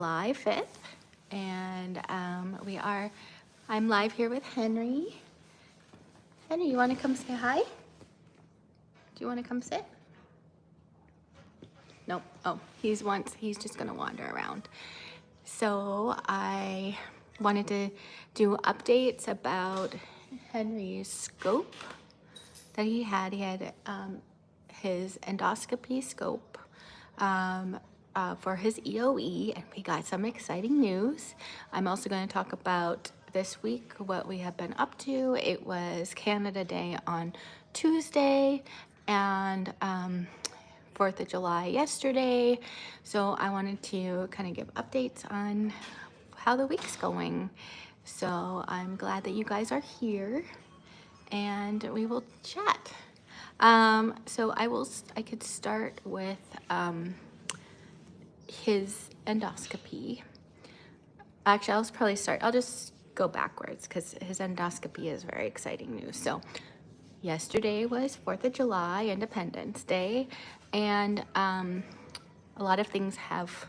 July 5th, and I'm live here with Henry. Henry, you want to come say hi? Do you want to come sit? Nope. Oh, he's just gonna wander around. So I wanted to do updates about Henry's scope that he had. He had his endoscopy scope for his EOE, and we got some exciting news. I'm also going to talk about this week what we have been up to. It was Canada Day on Tuesday, and 4th of July yesterday. So I wanted to kind of give updates on how the week's going. So I'm glad that you guys are here, and we will chat. So I could start with his endoscopy. Actually, I'll just go backwards because his endoscopy is very exciting news. So yesterday was 4th of July, Independence Day, and a lot of things have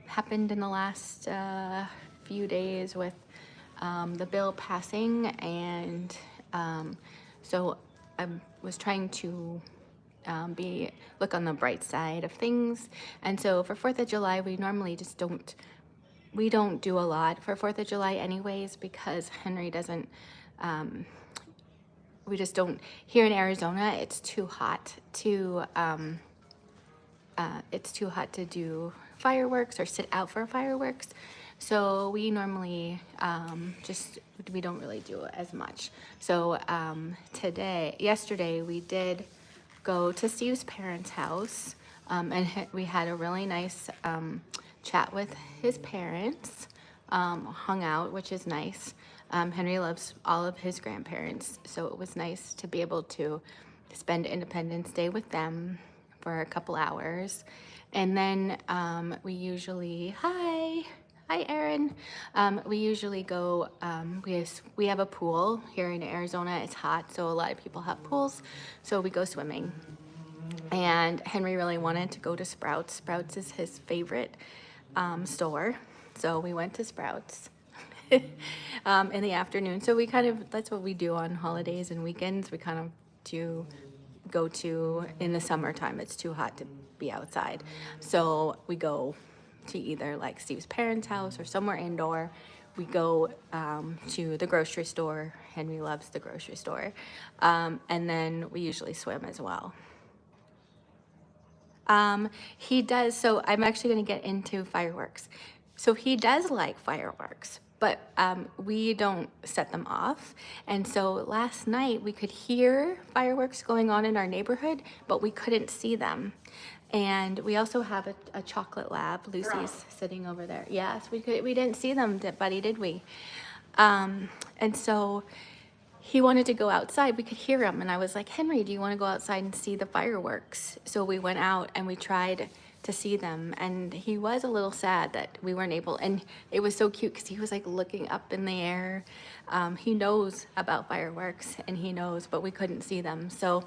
happened in the last few days with the bill passing, and so I was trying to look on the bright side of things. And so for 4th of July, we normally just don't do a lot for 4th of July anyways, because Henry doesn't, we just don't, here in Arizona, it's too hot to do fireworks or sit out for fireworks. So we normally we don't really do it as much. So yesterday we did go to Steve's parents' house, and we had a really nice chat with his parents, hung out, which is nice. Henry loves all of his grandparents, so it was nice to be able to spend Independence Day with them for a couple hours. And then we usually, hi Erin. We usually go, we have a pool here in Arizona. It's hot, so a lot of people have pools, so we go swimming. And Henry really wanted to go to Sprouts. Sprouts is his favorite store, so we went to Sprouts in the afternoon. So that's what we do on holidays and weekends. We kind of do go to, in the summertime, it's too hot to be outside. So we go to either like Steve's parents' house or somewhere indoor. We go to the grocery store. Henry loves the grocery store. And then we usually swim as well. He does, so I'm actually going to get into fireworks. So he does like fireworks, but we don't set them off. And so last night we could hear fireworks going on in our neighborhood, but we couldn't see them. And we also have a chocolate lab. Lucy's sitting over there. Yes, we didn't see them, buddy, did we? And so he wanted to go outside. We could hear him, and I was like, Henry, do you want to go outside and see the fireworks? So we went out and we tried to see them, and he was a little sad that we weren't able. And it was so cute because he was like looking up in the air. He knows about fireworks, and he knows, but we couldn't see them. So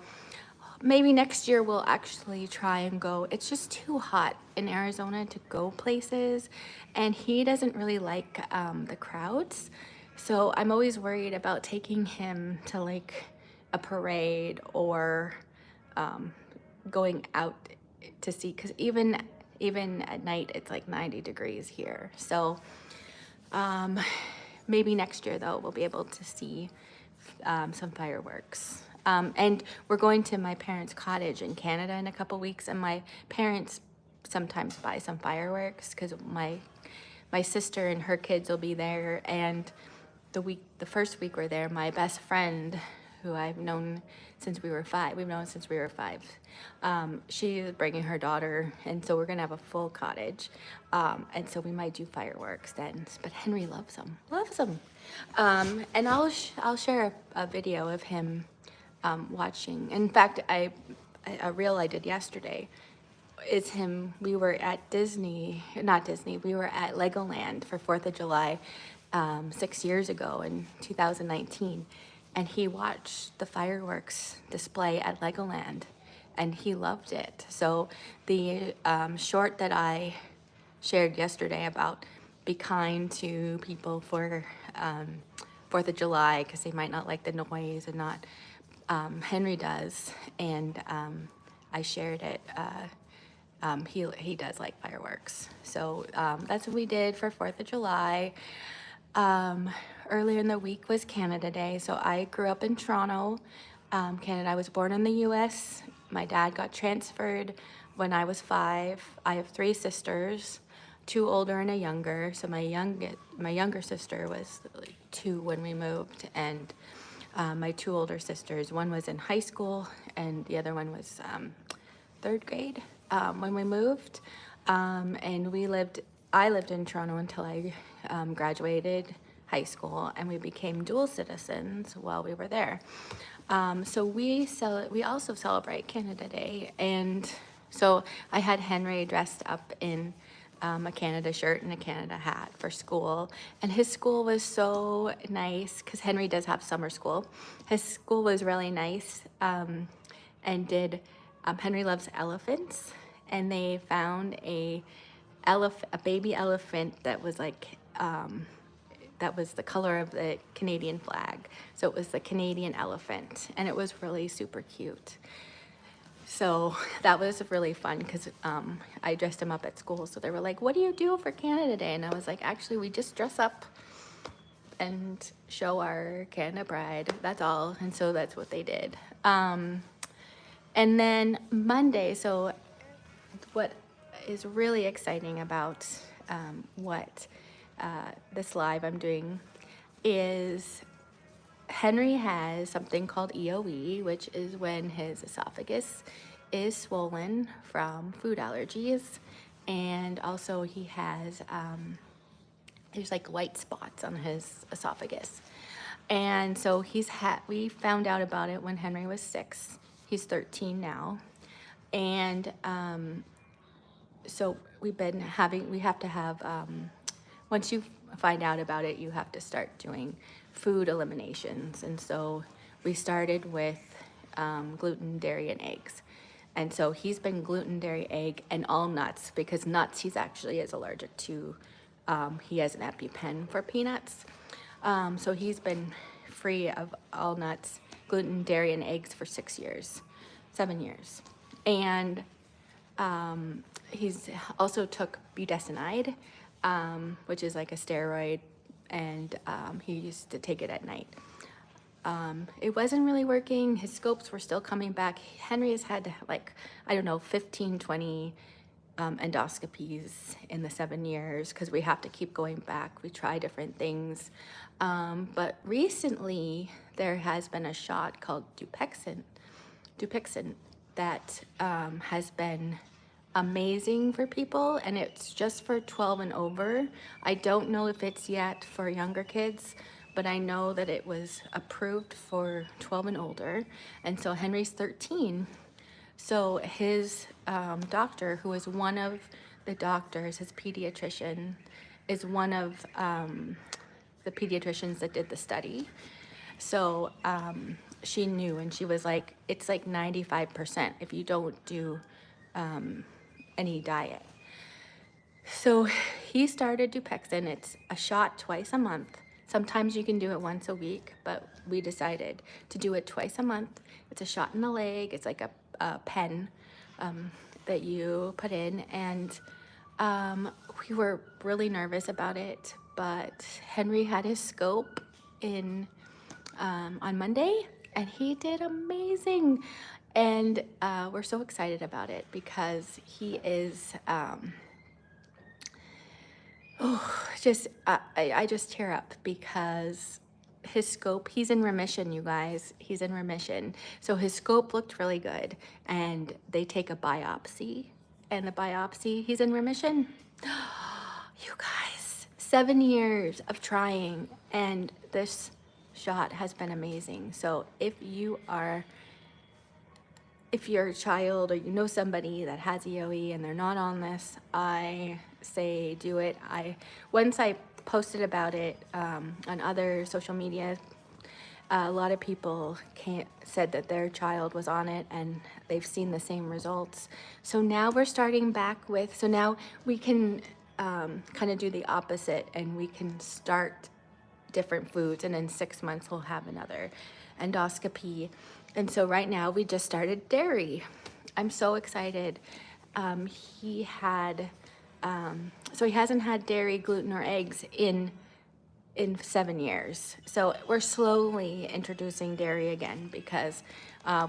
maybe next year we'll actually try and go. It's just too hot in Arizona to go places, and he doesn't really like the crowds. So I'm always worried about taking him to like a parade or going out to see, because even at night it's like 90 degrees here. So maybe next year though we'll be able to see some fireworks. And we're going to my parents' cottage in Canada in a couple weeks, and my parents sometimes buy some fireworks because my sister and her kids will be there. And the first week we're there, my best friend, who I've known since we were 5, she is bringing her daughter, and so we're gonna have a full cottage, and so we might do fireworks then. But Henry loves them. And I'll share a video of him watching. In fact, a reel I did yesterday is him. We were at we were at Legoland for 4th of July 6 years ago in 2019, and he watched the fireworks display at Legoland, and he loved it. So the short that I shared yesterday about be kind to people for 4th of July because they might not like the noise and not. Henry does, and I shared it. He does like fireworks, so that's what we did for 4th of July. Earlier in the week was Canada Day, so I grew up in Toronto, Canada. I was born in the U.S. My dad got transferred when I was 5. I have 3 sisters, 2 older and a younger. So my younger sister was like 2 when we moved, and my 2 older sisters, one was in high school and the other one was 3rd grade when we moved. And I lived in Toronto until I graduated high school, and we became dual citizens while we were there. So we also celebrate Canada Day, and so I had Henry dressed up in a Canada shirt and a Canada hat for school, and his school was so nice because Henry does have summer school. His school was really nice, and Henry loves elephants, and they found a baby elephant that was like that was the color of the Canadian flag. So it was the Canadian elephant, and it was really super cute. So that was really fun because I dressed him up at school. So they were like, "What do you do for Canada Day?" And I was like, "Actually, we just dress up and show our Canada pride. That's all." And so that's what they did. And then Monday, so what is really exciting about what this live I'm doing is Henry has something called EOE, which is when his esophagus is swollen from food allergies, and also he has there's like white spots on his esophagus. And so we found out about it when Henry was 6. He's 13 now. And so we have to have, once you find out about it, you have to start doing food eliminations. And so we started with gluten, dairy, and eggs. And so he's been gluten, dairy, egg, and all nuts, because nuts he's actually is allergic to. He has an EpiPen for peanuts. So he's been free of all nuts, gluten, dairy, and eggs for 7 years. And he's also took budesonide, which is like a steroid, and he used to take it at night. It wasn't really working. His scopes were still coming back. Henry has had 15, 20 endoscopies in the 7 years because we have to keep going back. We try different things. But recently there has been a shot called Dupixent that has been amazing for people, and it's just for 12 and over. I don't know if it's yet for younger kids, but I know that it was approved for 12 and older. And so Henry's 13. So his doctor, who is one of the doctors, his pediatrician, is one of the pediatricians that did the study. So she knew, and she was like, it's like 95% if you don't do any diet. So he started Dupixent. It's a shot twice a month. Sometimes you can do it once a week, but we decided to do it twice a month. It's a shot in the leg. It's like a pen that you put in, and we were really nervous about it, but Henry had his scope on Monday, and he did amazing. And we're so excited about it because he is I just tear up because his scope, he's in remission, you guys. He's in remission. So his scope looked really good, and they take a biopsy, and the biopsy, he's in remission. You guys, 7 years of trying, and this shot has been amazing. So if you're a child or you know somebody that has EOE and they're not on this, I say do it. Once I posted about it on other social media, a lot of people said that their child was on it and they've seen the same results. So now we're starting back with, so now we can kind of do the opposite, and we can start different foods, and in 6 months we'll have another endoscopy. And so right now we just started dairy. I'm so excited. He had so he hasn't had dairy, gluten, or eggs in 7 years. So we're slowly introducing dairy again because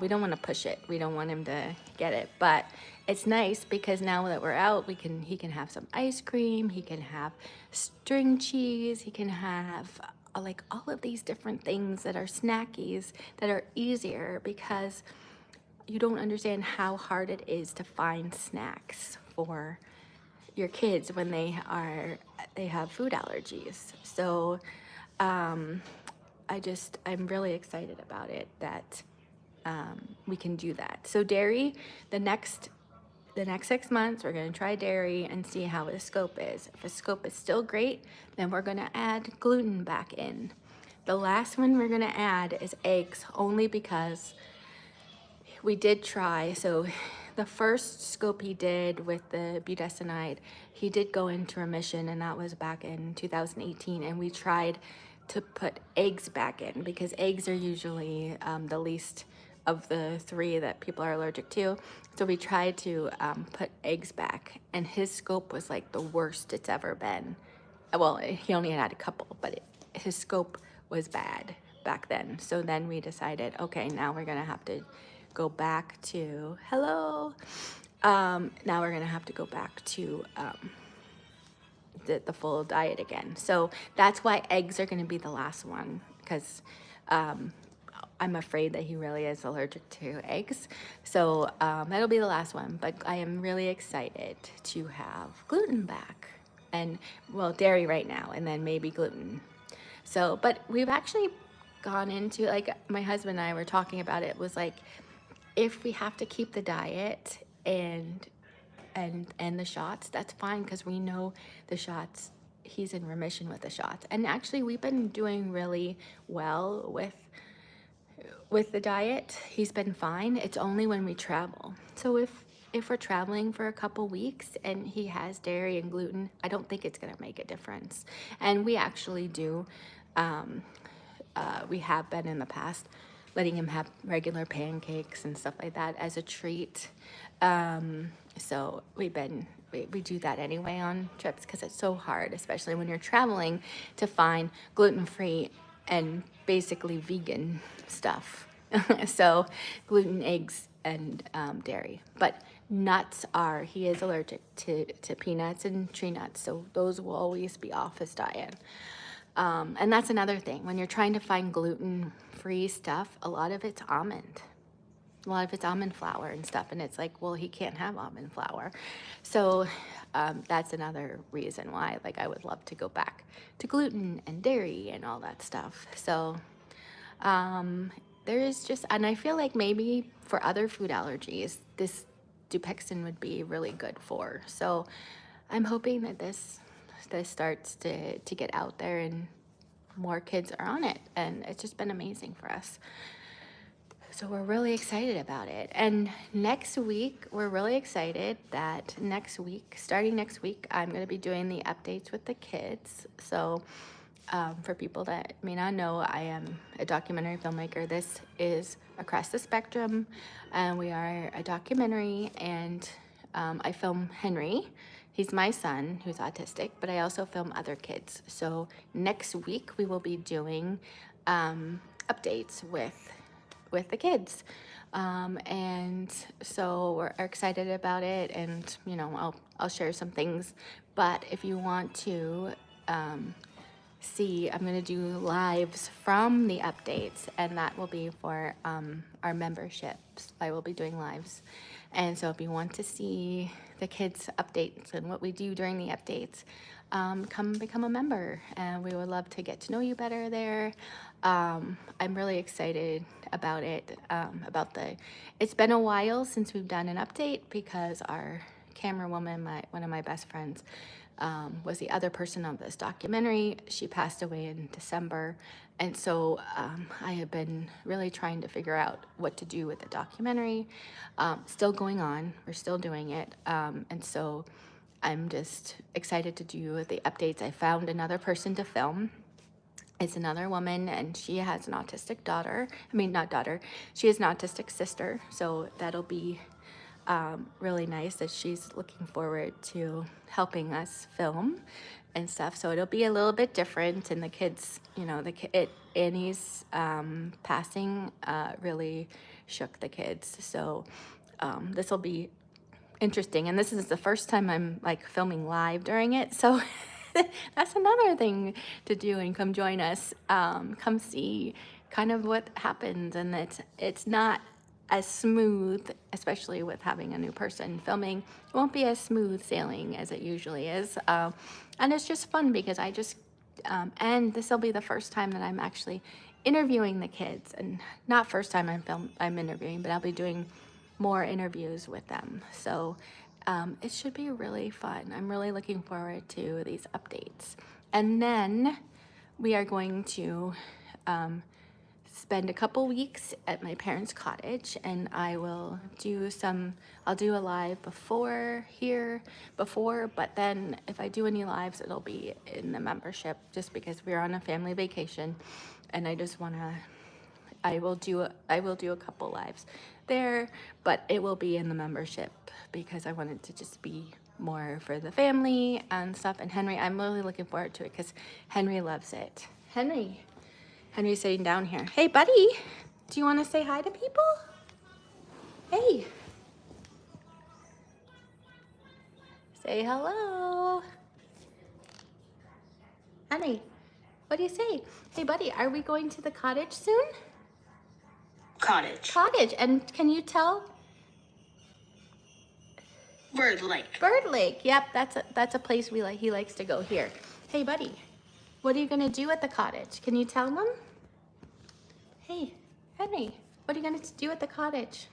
we don't want to push it. We don't want him to get it. But it's nice because now that we're out, he can have some ice cream, he can have string cheese, he can have like all of these different things that are snackies that are easier, because you don't understand how hard it is to find snacks for your kids when they have food allergies. So I'm really excited about it that we can do that. So dairy, the next 6 months, we're going to try dairy and see how the scope is. If the scope is still great, then we're going to add gluten back in. The last one we're going to add is eggs, only because we did try. So the first scope he did with the budesonide, he did go into remission, and that was back in 2018. And we tried to put eggs back in because eggs are usually the least of the three that people are allergic to. So we tried to put eggs back, and his scope was like the worst it's ever been. Well, he only had a couple, but his scope was bad back then. So then we decided, okay, now we're gonna have to go back to, hello. Now we're gonna have to go back to the full diet again. So that's why eggs are gonna be the last one, because I'm afraid that he really is allergic to eggs. So that'll be the last one, but I am really excited to have gluten back. And well, dairy right now, and then maybe gluten. So, but we've actually gone into, like, my husband and I were talking about it, was like, if we have to keep the diet and the shots, that's fine, because we know the shots, he's in remission with the shots. And actually we've been doing really well with the diet. He's been fine. It's only when we travel. So if we're traveling for a couple weeks and he has dairy and gluten, I don't think it's gonna make a difference. And we actually do, we have been in the past letting him have regular pancakes and stuff like that as a treat. So we do that anyway on trips, because it's so hard, especially when you're traveling, to find gluten-free and basically vegan stuff. So gluten, eggs, and dairy. But nuts he is allergic to peanuts and tree nuts, so those will always be off his diet. And that's another thing. When you're trying to find gluten-free stuff, a lot of it's almond. A lot of it's almond flour and stuff, and it's like, well, he can't have almond flour. So that's another reason why, like, I would love to go back to gluten and dairy and all that stuff. So there is just, and I feel like maybe for other food allergies, this Dupixent would be really good for. So I'm hoping that this starts to get out there and more kids are on it, and it's just been amazing for us. So we're really excited about it. And next week, we're really excited that starting next week, I'm going to be doing the updates with the kids. So for people that may not know, I am a documentary filmmaker. This is Across the Spectrum, and we are a documentary, and I film Henry. He's my son who's autistic, but I also film other kids. So next week we will be doing updates with the kids, and so we're excited about it. And you know, I'll share some things. But if you want to see, I'm going to do lives from the updates, and that will be for our memberships. I will be doing lives. And so if you want to see the kids' updates and what we do during the updates, come become a member, and we would love to get to know you better there. I'm really excited about it. It's been a while since we've done an update, because our camera woman, one of my best friends, was the other person of this documentary. She passed away in December, and so I have been really trying to figure out what to do with the documentary. Still going on, we're still doing it, and so I'm just excited to do the updates. I found another person to film. It's another woman, and she has an autistic daughter. I mean, not daughter. She has an autistic sister, so that'll be really nice that she's looking forward to helping us film and stuff. So it'll be a little bit different, and the kids, you know, Annie's passing really shook the kids. So this will be interesting, and this is the first time I'm like filming live during it, so that's another thing to do. And come join us, come see kind of what happens. And it's not as smooth, especially with having a new person filming. It won't be as smooth sailing as it usually is, and it's just fun because I just and this will be the first time that I'm actually interviewing the kids, and not first time I'm interviewing, but I'll be doing more interviews with them. So it should be really fun. I'm really looking forward to these updates. And then we are going to spend a couple weeks at my parents' cottage, and I'll do a live before, but then if I do any lives, it'll be in the membership, just because we're on a family vacation, and I will do a couple lives there, but it will be in the membership because I wanted to just be more for the family and stuff. And Henry, I'm really looking forward to it because Henry loves it. Henry's sitting down here. Hey, buddy, do you want to say hi to people? Hey. Say hello. Henry, what do you say? Hey, buddy, are we going to the cottage soon? Cottage. And can you tell? Bird Lake. Bird Lake. Yep, that's a place he likes to go here. Hey, buddy, what are you gonna do at the cottage? Can you tell them? Hey, Henry, what are you gonna do at the cottage?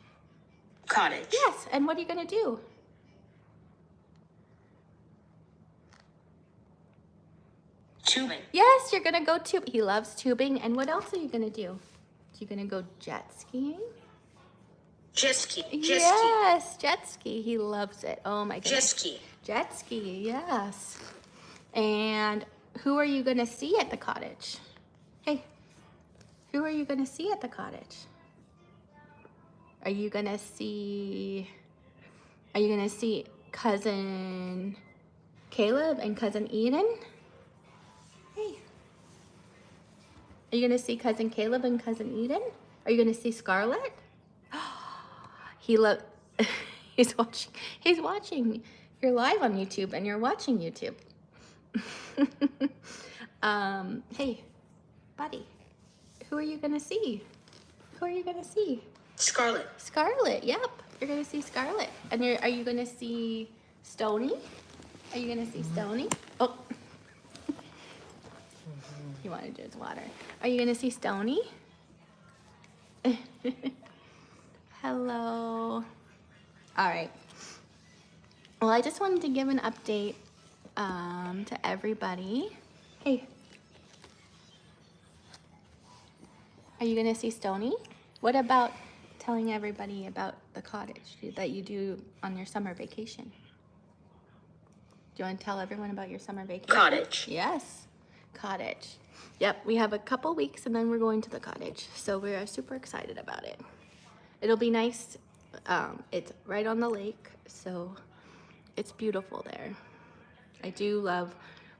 Cottage. Yes, and what are you gonna do? Tubing. Yes, you're gonna go tubing. He loves tubing. And what else are you gonna do? You're gonna go jet skiing? Jet ski. Yes, jet ski. He loves it. Oh my goodness. Jet ski. Yes. And who are you going to see at the cottage? Hey, who are you going to see at the cottage? Are you going to see cousin Caleb and cousin Eden? Hey. Are you going to see cousin Caleb and cousin Eden? Are you going to see Scarlett? He's watching. You're live on YouTube and you're watching YouTube. Hey, buddy, who are you gonna see? Scarlett. Yep, you're gonna see Scarlett. And are you gonna see Stony? Oh, he wanted to do his water. Are you gonna see Stony? Hello. All right. Well, I just wanted to give an update to everybody. Hey. Are you going to see Stony? What about telling everybody about the cottage that you do on your summer vacation? Do you want to tell everyone about your summer vacation? Cottage. Yes. Cottage. Yep, we have a couple weeks and then we're going to the cottage. So we're super excited about it. It'll be nice. It's right on the lake, so it's beautiful there. I do love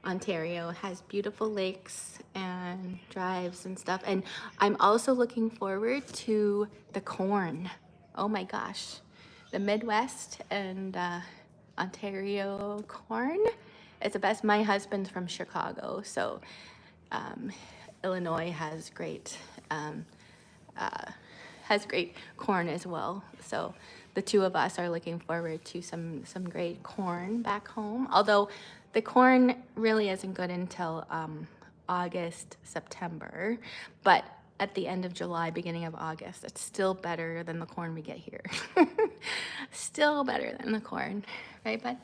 Ontario. It has beautiful lakes and drives and stuff. And I'm also looking forward to the corn. Oh my gosh. The Midwest and Ontario corn is the best. My husband's from Chicago, so Illinois has great corn as well. So the two of us are looking forward to some great corn back home. Although the corn really isn't good until August, September, but at the end of July, beginning of August, it's still better than the corn we get here. Still better than the corn, right, buddy?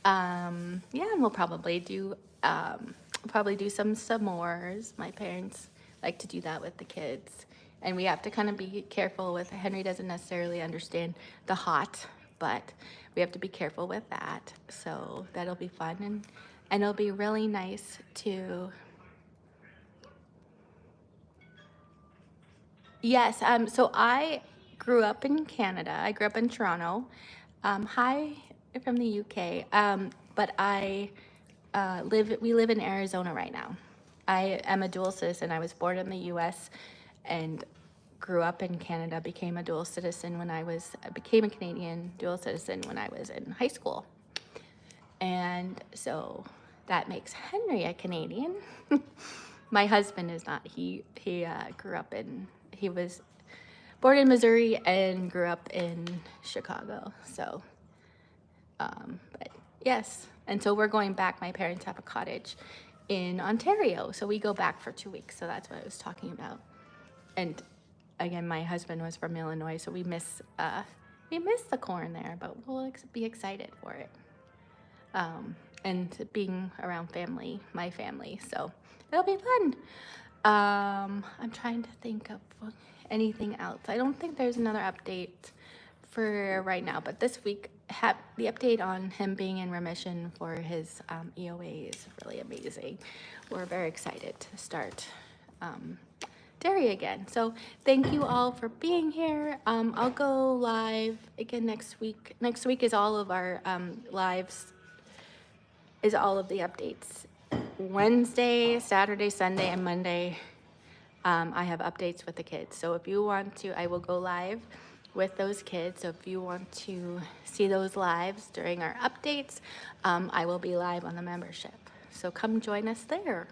Yeah, and we'll probably do some s'mores. My parents like to do that with the kids. And we have to kind of be careful with, Henry doesn't necessarily understand the hot but we have to be careful with that. So that'll be fun, and it'll be really nice to. Yes, so I grew up in Canada. I grew up in Toronto. Hi from the UK. But we live in Arizona right now. I am a dual citizen. I was born in the US and grew up in Canada, became a dual citizen became a Canadian dual citizen when I was in high school. And so that makes Henry a Canadian. My husband is not. He was born in Missouri and grew up in Chicago. So, but yes. And so we're going back. My parents have a cottage in Ontario. So we go back for 2 weeks. So that's what I was talking about. And again, my husband was from Illinois. So we miss the corn there, but we'll be excited for it. And being around my family. So it'll be fun. I'm trying to think of anything else. I don't think there's another update for right now, but this week, the update on him being in remission for his EOA is really amazing. We're very excited to start dairy again. So thank you all for being here. I'll go live again next week. Next week is all of our lives, is all of the updates. Wednesday, Saturday, Sunday, and Monday, I have updates with the kids. So if you want to, I will go live with those kids. So if you want to see those lives during our updates, I will be live on the membership. So come join us there.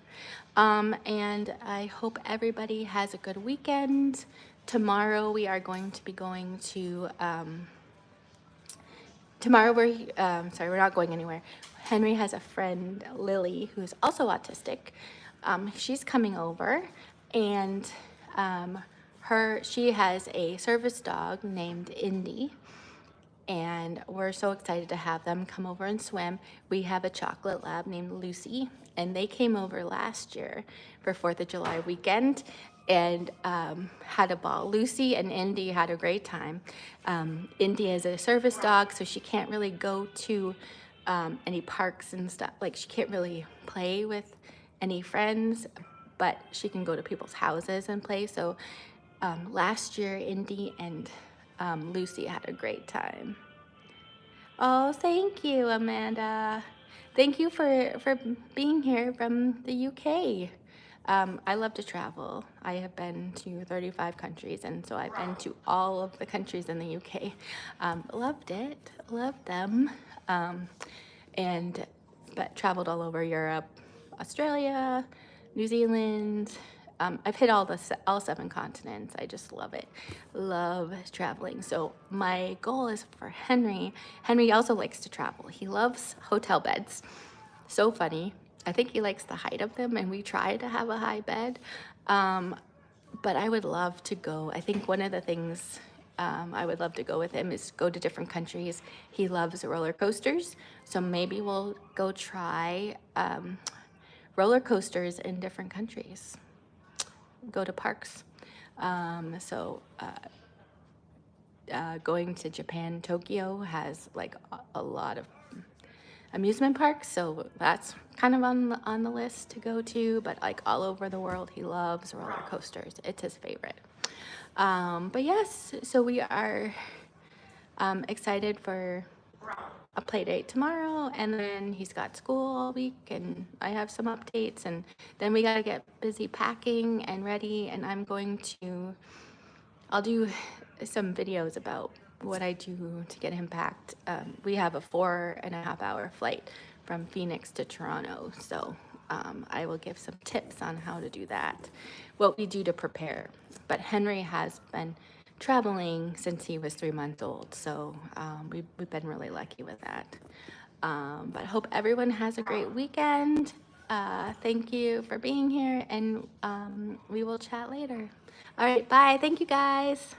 And I hope everybody has a good weekend. Tomorrow we are going to be going to, we're not going anywhere. Henry has a friend, Lily, who's also autistic. She's coming over, and she has a service dog named Indy, and we're so excited to have them come over and swim. We have a chocolate lab named Lucy, and they came over last year for 4th of July weekend and had a ball. Lucy and Indy had a great time. Indy is a service dog, so she can't really go to any parks and stuff. Like, she can't really play with any friends, but she can go to people's houses and play. So last year, Indy and Lucy had a great time. Oh, thank you, Amanda. Thank you for being here from the UK. I love to travel. I have been to 35 countries, and so I've been to all of the countries in the UK. Loved it, loved them, but traveled all over Europe, Australia, New Zealand. I've hit all 7 continents. I just love it. Love traveling. So my goal is for Henry. Henry also likes to travel. He loves hotel beds. So funny. I think he likes the height of them, and we try to have a high bed. But I would love to go. I think one of the things I would love to go with him is go to different countries. He loves roller coasters. So maybe we'll go try roller coasters in different countries. Go to parks. Going to Japan, Tokyo has like a lot of amusement parks, so that's kind of on the list to go to. But like all over the world, he loves roller coasters. It's his favorite. But yes, so we are excited for a play date tomorrow, and then he's got school all week, and I have some updates, and then we gotta get busy packing and ready, and I'll do some videos about what I do to get him packed. We have a 4.5-hour flight from Phoenix to Toronto, so I will give some tips on how to do that, what we do to prepare. But Henry has been traveling since he was 3 months old, so we've been really lucky with that. But I hope everyone has a great weekend. Thank you for being here, and we will chat later. All right, bye. Thank you, guys.